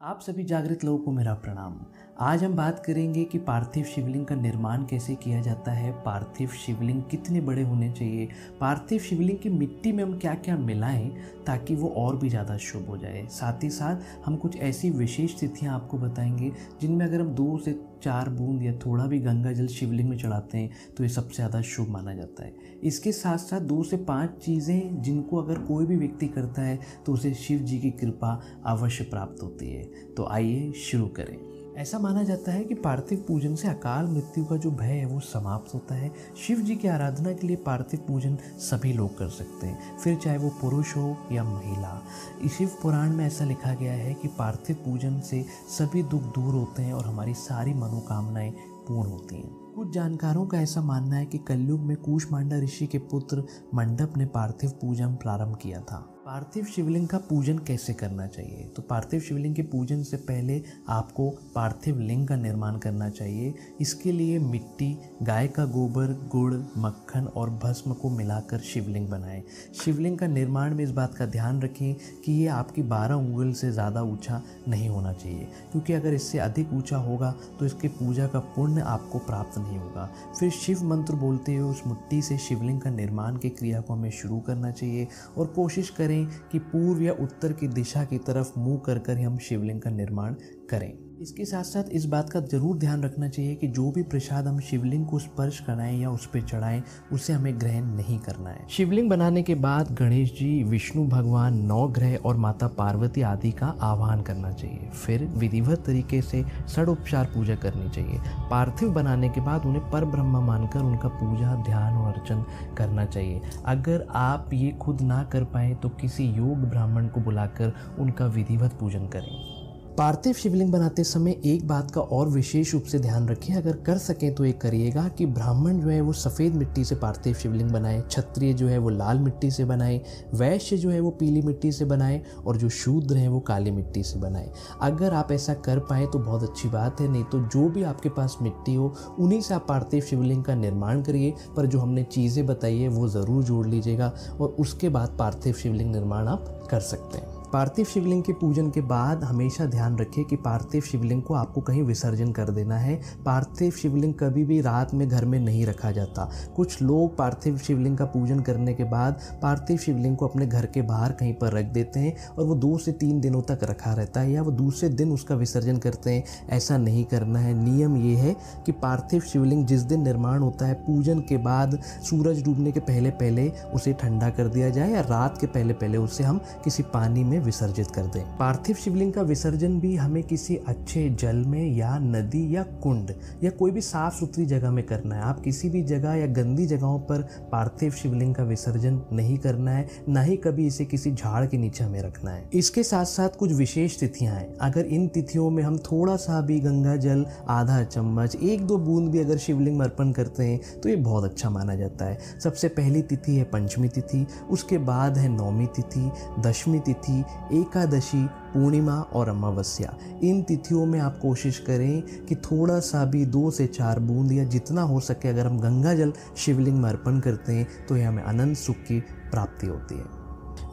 आप सभी जागृत लोगों को मेरा प्रणाम। आज हम बात करेंगे कि पार्थिव शिवलिंग का निर्माण कैसे किया जाता है, पार्थिव शिवलिंग कितने बड़े होने चाहिए, पार्थिव शिवलिंग की मिट्टी में हम क्या क्या मिलाएं ताकि वो और भी ज़्यादा शुभ हो जाए। साथ ही साथ हम कुछ ऐसी विशेष तिथियां आपको बताएंगे जिनमें अगर हम 2 से 4 बूंद या थोड़ा भी गंगा जल शिवलिंग में चढ़ाते हैं तो ये सबसे ज़्यादा शुभ माना जाता है। इसके साथ साथ 2 से 5 चीज़ें जिनको अगर कोई भी व्यक्ति करता है तो उसे शिव जी की कृपा अवश्य प्राप्त होती है। तो आइए शुरू करें। ऐसा माना जाता है कि पार्थिव पूजन से अकाल मृत्यु का जो भय है वो समाप्त होता है। शिव जी की आराधना के लिए पार्थिव पूजन सभी लोग कर सकते हैं, फिर चाहे वो पुरुष हो या महिला। शिव पुराण में ऐसा लिखा गया है कि पार्थिव पूजन से सभी दुख दूर होते हैं और हमारी सारी मनोकामनाएं पूर्ण होती हैं। कुछ जानकारों का ऐसा मानना है कि कलयुग में कूष्मांडा ऋषि के पुत्र मंडप ने पार्थिव पूजन प्रारंभ किया था। पार्थिव शिवलिंग का पूजन कैसे करना चाहिए? तो पार्थिव शिवलिंग के पूजन से पहले आपको पार्थिव लिंग का निर्माण करना चाहिए। इसके लिए मिट्टी, गाय का गोबर, गुड़, मक्खन और भस्म को मिलाकर शिवलिंग बनाएं। शिवलिंग का निर्माण में इस बात का ध्यान रखें कि ये आपकी 12 उंगल से ज़्यादा ऊंचा नहीं होना चाहिए, क्योंकि अगर इससे अधिक ऊंचा होगा तो इसके पूजा का पुण्य आपको प्राप्त नहीं होगा। फिर शिव मंत्र बोलते हुए उस मिट्टी से शिवलिंग का निर्माण की क्रिया को हमें शुरू करना चाहिए और कोशिश करें कि पूर्व या उत्तर की दिशा की तरफ मुंह कर ही हम शिवलिंग का निर्माण करें। इसके साथ साथ इस बात का जरूर ध्यान रखना चाहिए कि जो भी प्रसाद हम शिवलिंग को स्पर्श कराएं या उस पर चढ़ाएं उसे हमें ग्रहण नहीं करना है। शिवलिंग बनाने के बाद गणेश जी, विष्णु भगवान, 9 ग्रह और माता पार्वती आदि का आह्वान करना चाहिए। फिर विधिवत तरीके से षडोपचार पूजा करनी चाहिए। पार्थिव बनाने के बाद उन्हें परब्रह्म मानकर उनका पूजा, ध्यान और अर्चन करना चाहिए। अगर आप ये खुद ना कर पाए तो किसी योग ब्राह्मण को बुलाकर उनका विधिवत पूजन करें। पार्थिव शिवलिंग बनाते समय एक बात का और विशेष रूप से ध्यान रखें, अगर कर सकें तो ये करिएगा कि ब्राह्मण जो है वो सफ़ेद मिट्टी से पार्थिव शिवलिंग बनाए, क्षत्रिय जो है वो लाल मिट्टी से बनाए, वैश्य जो है वो पीली मिट्टी से बनाए और जो शूद्र हैं वो काली मिट्टी से बनाए। अगर आप ऐसा कर पाएँ तो बहुत अच्छी बात है, नहीं तो जो भी आपके पास मिट्टी हो उन्हीं से आप पार्थिव शिवलिंग का निर्माण करिए। पर जो हमने चीज़ें बताई है वो ज़रूर जोड़ लीजिएगा और उसके बाद पार्थिव शिवलिंग निर्माण आप कर सकते हैं। पार्थिव शिवलिंग के पूजन के बाद हमेशा ध्यान रखें कि पार्थिव शिवलिंग को आपको कहीं विसर्जन कर देना है। पार्थिव शिवलिंग कभी भी रात में घर में नहीं रखा जाता। कुछ लोग पार्थिव शिवलिंग का पूजन करने के बाद पार्थिव शिवलिंग को अपने घर के बाहर कहीं पर रख देते हैं और वो 2 से 3 दिनों तक रखा रहता है या वो दूसरे दिन उसका विसर्जन करते हैं। ऐसा नहीं करना है। नियम ये है कि पार्थिव शिवलिंग जिस दिन निर्माण होता है पूजन के बाद सूरज डूबने के पहले पहले उसे ठंडा कर दिया जाए या रात के पहले पहले उसे हम किसी पानी में विसर्जित कर दें। पार्थिव शिवलिंग का विसर्जन भी हमें किसी अच्छे जल में या नदी या कुंड या कोई भी साफ सुथरी जगह में करना है। आप किसी भी जगह या गंदी जगहों पर पार्थिव शिवलिंग का विसर्जन नहीं करना है, ना ही कभी इसे किसी झाड़ के नीचे हमें रखना है। इसके साथ साथ कुछ विशेष तिथियां हैं। अगर इन तिथियों में हम थोड़ा सा भी गंगा जल, आधा चम्मच, 1-2 बूंद भी अगर शिवलिंग में अर्पण करते हैं तो ये बहुत अच्छा माना जाता है। सबसे पहली तिथि है पंचमी तिथि, उसके बाद है नौमी तिथि, दशमी तिथि, एकादशी, पूर्णिमा और अमावस्या। इन तिथियों में आप कोशिश करें कि थोड़ा सा भी 2 से 4 बूंद या जितना हो सके अगर हम गंगा जल शिवलिंग में अर्पण करते हैं तो यह हमें अनंत सुख की प्राप्ति होती है।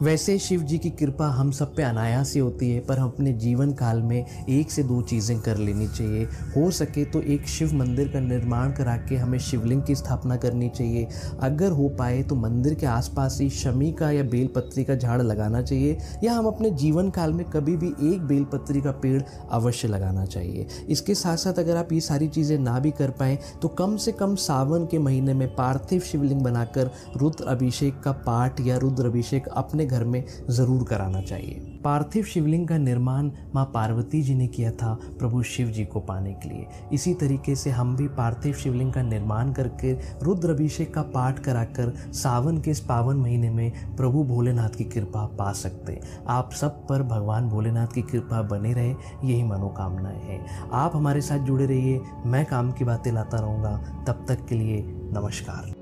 वैसे शिव जी की कृपा हम सब पे अनायास ही होती है, पर हम अपने जीवन काल में 1 से 2 चीज़ें कर लेनी चाहिए। हो सके तो एक शिव मंदिर का निर्माण करा के हमें शिवलिंग की स्थापना करनी चाहिए। अगर हो पाए तो मंदिर के आसपास ही शमी का या बेलपत्री का झाड़ लगाना चाहिए, या हम अपने जीवन काल में कभी भी एक बेलपत्री का पेड़ अवश्य लगाना चाहिए। इसके साथ साथ अगर आप ये सारी चीज़ें ना भी कर पाएँ तो कम से कम सावन के महीने में पार्थिव शिवलिंग बनाकर रुद्र अभिषेक का पाठ या रुद्र अभिषेक अपने घर में जरूर कराना चाहिए। पार्थिव शिवलिंग का निर्माण मां पार्वती जी ने किया था प्रभु शिव जी को पाने के लिए। इसी तरीके से हम भी पार्थिव शिवलिंग का निर्माण करके रुद्र अभिषेक का पाठ कराकर सावन के इस पावन महीने में प्रभु भोलेनाथ की कृपा पा सकते हैं। आप सब पर भगवान भोलेनाथ की कृपा बने रहे, यही मनोकामनाएं हैं। आप हमारे साथ जुड़े रहिए, मैं काम की बातें लाता रहूँगा। तब तक के लिए नमस्कार।